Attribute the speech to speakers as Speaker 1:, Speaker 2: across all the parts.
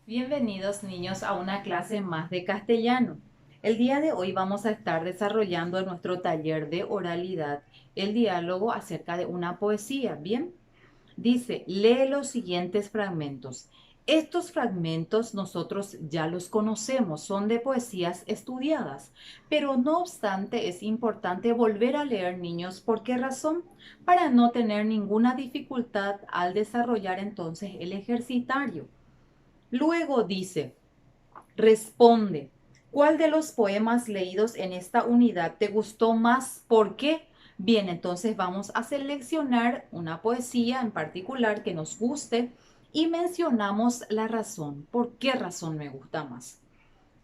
Speaker 1: Bienvenidos niños a una clase más de castellano. El día de hoy vamos a estar desarrollando en nuestro taller de oralidad el diálogo acerca de una poesía. Bien, dice, lee los siguientes fragmentos. Estos fragmentos nosotros ya los conocemos, son de poesías estudiadas, pero no obstante es importante volver a leer niños. ¿Por qué razón? Para no tener ninguna dificultad al desarrollar entonces el ejercitario. Luego dice, responde, ¿cuál de los poemas leídos en esta unidad te gustó más? ¿Por qué? Bien, entonces vamos a seleccionar una poesía en particular que nos guste y mencionamos la razón. ¿Por qué razón me gusta más?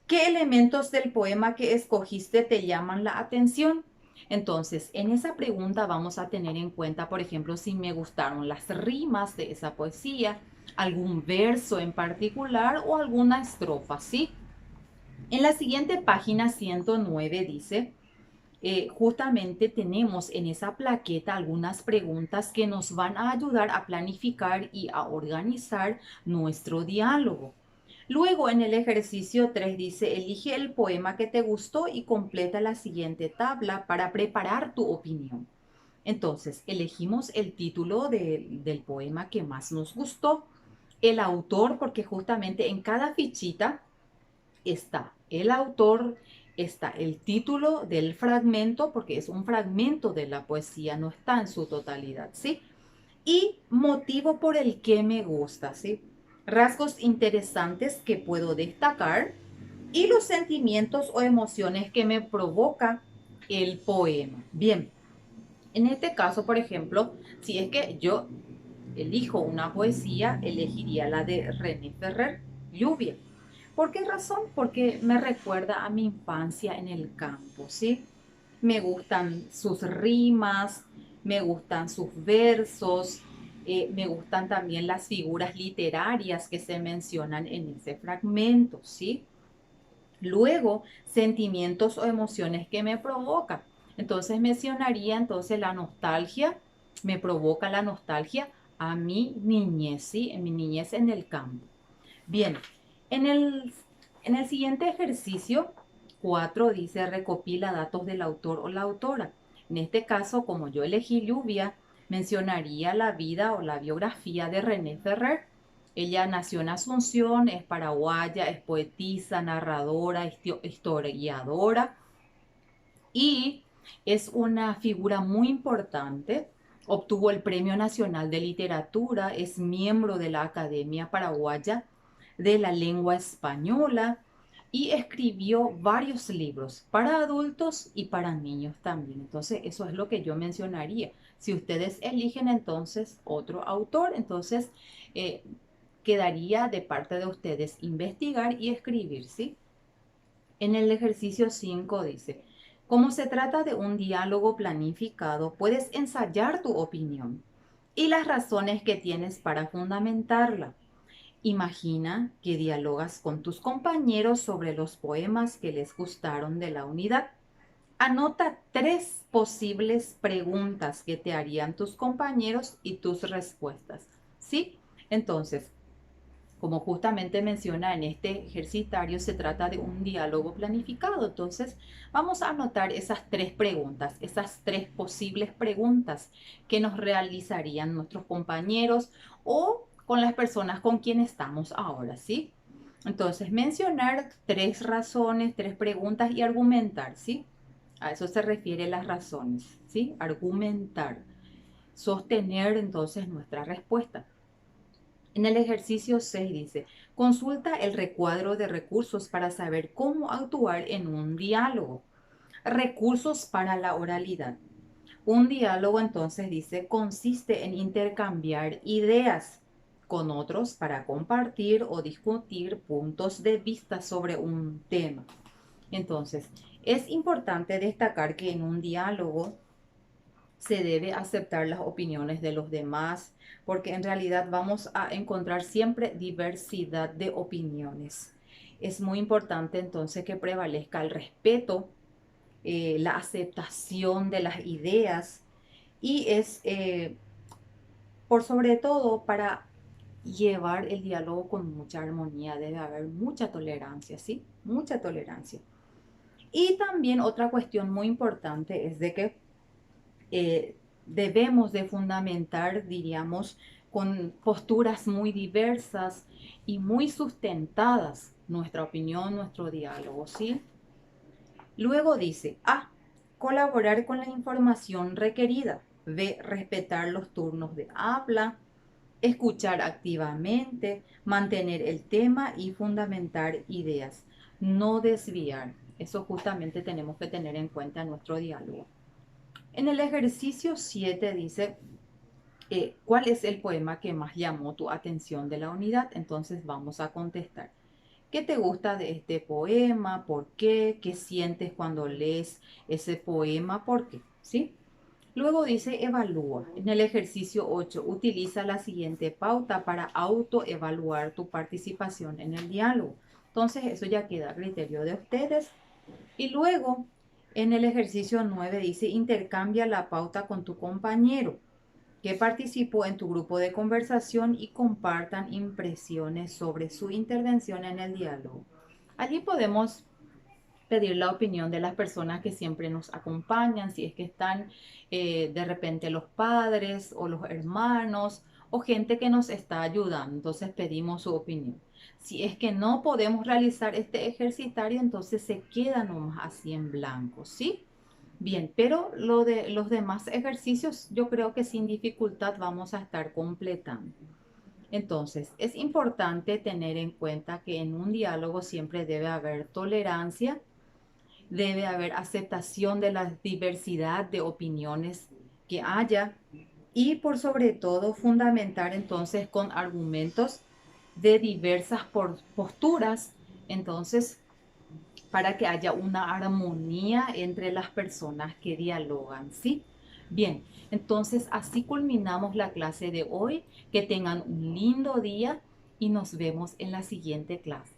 Speaker 1: ¿Qué elementos del poema que escogiste te llaman la atención? Entonces, en esa pregunta vamos a tener en cuenta, por ejemplo, si me gustaron las rimas de esa poesía, algún verso en particular o alguna estrofa, ¿sí? En la siguiente página 109 dice, justamente tenemos en esa plaqueta algunas preguntas que nos van a ayudar a planificar y a organizar nuestro diálogo. Luego en el ejercicio 3 dice, elige el poema que te gustó y completa la siguiente tabla para preparar tu opinión. Entonces, elegimos el título del poema que más nos gustó, el autor, porque justamente en cada fichita está el autor, está el título del fragmento, porque es un fragmento de la poesía, no está en su totalidad, ¿sí? Y motivo por el que me gusta, ¿sí? Rasgos interesantes que puedo destacar y los sentimientos o emociones que me provoca el poema. Bien, en este caso, por ejemplo, si es que yo elijo una poesía, elegiría la de René Ferrer, Lluvia. ¿Por qué razón? Porque me recuerda a mi infancia en el campo, ¿sí? Me gustan sus rimas, me gustan sus versos, me gustan también las figuras literarias que se mencionan en ese fragmento, ¿sí? Luego, sentimientos o emociones que me provocan. Entonces mencionaría entonces la nostalgia, me provoca la nostalgia a mi niñez, ¿sí? En mi niñez en el campo. Bien, en el siguiente ejercicio, 4 dice recopila datos del autor o la autora. En este caso, como yo elegí lluvia, mencionaría la vida o la biografía de René Ferrer. Ella nació en Asunción, es paraguaya, es poetisa, narradora, historiadora y es una figura muy importante. Obtuvo el Premio Nacional de Literatura, es miembro de la Academia Paraguaya de la Lengua Española y escribió varios libros para adultos y para niños también. Entonces, eso es lo que yo mencionaría. Si ustedes eligen entonces otro autor, entonces eh, quedaría de parte de ustedes investigar y escribir, ¿sí? En el ejercicio 5 dice, como se trata de un diálogo planificado, puedes ensayar tu opinión y las razones que tienes para fundamentarla. Imagina que dialogas con tus compañeros sobre los poemas que les gustaron de la unidad. Anota 3 posibles preguntas que te harían tus compañeros y tus respuestas. ¿Sí? Entonces, como justamente menciona en este ejercitario, se trata de un diálogo planificado. Entonces, vamos a anotar esas 3 preguntas, esas 3 posibles preguntas que nos realizarían nuestros compañeros o con las personas con quienes estamos ahora, ¿sí? Entonces, mencionar 3 razones, 3 preguntas y argumentar, ¿sí? A eso se refiere las razones, ¿sí? Argumentar, sostener entonces nuestra respuesta. En el ejercicio 6 dice, consulta el recuadro de recursos para saber cómo actuar en un diálogo. Recursos para la oralidad. Un diálogo entonces dice, consiste en intercambiar ideas con otros para compartir o discutir puntos de vista sobre un tema. Entonces, es importante destacar que en un diálogo se debe aceptar las opiniones de los demás, porque en realidad vamos a encontrar siempre diversidad de opiniones. Es muy importante entonces que prevalezca el respeto, la aceptación de las ideas y es por sobre todo para llevar el diálogo con mucha armonía, debe haber mucha tolerancia, ¿sí? Mucha tolerancia. Y también otra cuestión muy importante es de que debemos de fundamentar, diríamos, con posturas muy diversas y muy sustentadas nuestra opinión, nuestro diálogo, ¿sí? Luego dice, A, colaborar con la información requerida. B, respetar los turnos de habla. Escuchar activamente, mantener el tema y fundamentar ideas. No desviar. Eso justamente tenemos que tener en cuenta en nuestro diálogo. En el ejercicio 7 dice, ¿cuál es el poema que más llamó tu atención de la unidad? Entonces vamos a contestar. ¿Qué te gusta de este poema? ¿Por qué? ¿Qué sientes cuando lees ese poema? ¿Por qué? ¿Sí? Luego dice evalúa. En el ejercicio 8 utiliza la siguiente pauta para autoevaluar tu participación en el diálogo. Entonces eso ya queda a criterio de ustedes. Y luego en el ejercicio 9 dice intercambia la pauta con tu compañero que participó en tu grupo de conversación y compartan impresiones sobre su intervención en el diálogo. Allí podemos pedir la opinión de las personas que siempre nos acompañan, si es que están de repente los padres o los hermanos o gente que nos está ayudando. Entonces pedimos su opinión. Si es que no podemos realizar este ejercitario, entonces se queda nomás así en blanco, ¿sí? Bien, pero lo de los demás ejercicios yo creo que sin dificultad vamos a estar completando. Entonces, es importante tener en cuenta que en un diálogo siempre debe haber tolerancia, debe haber aceptación de la diversidad de opiniones que haya y por sobre todo fundamentar entonces con argumentos de diversas posturas, entonces para que haya una armonía entre las personas que dialogan, ¿sí? Bien, entonces así culminamos la clase de hoy. Que tengan un lindo día y nos vemos en la siguiente clase.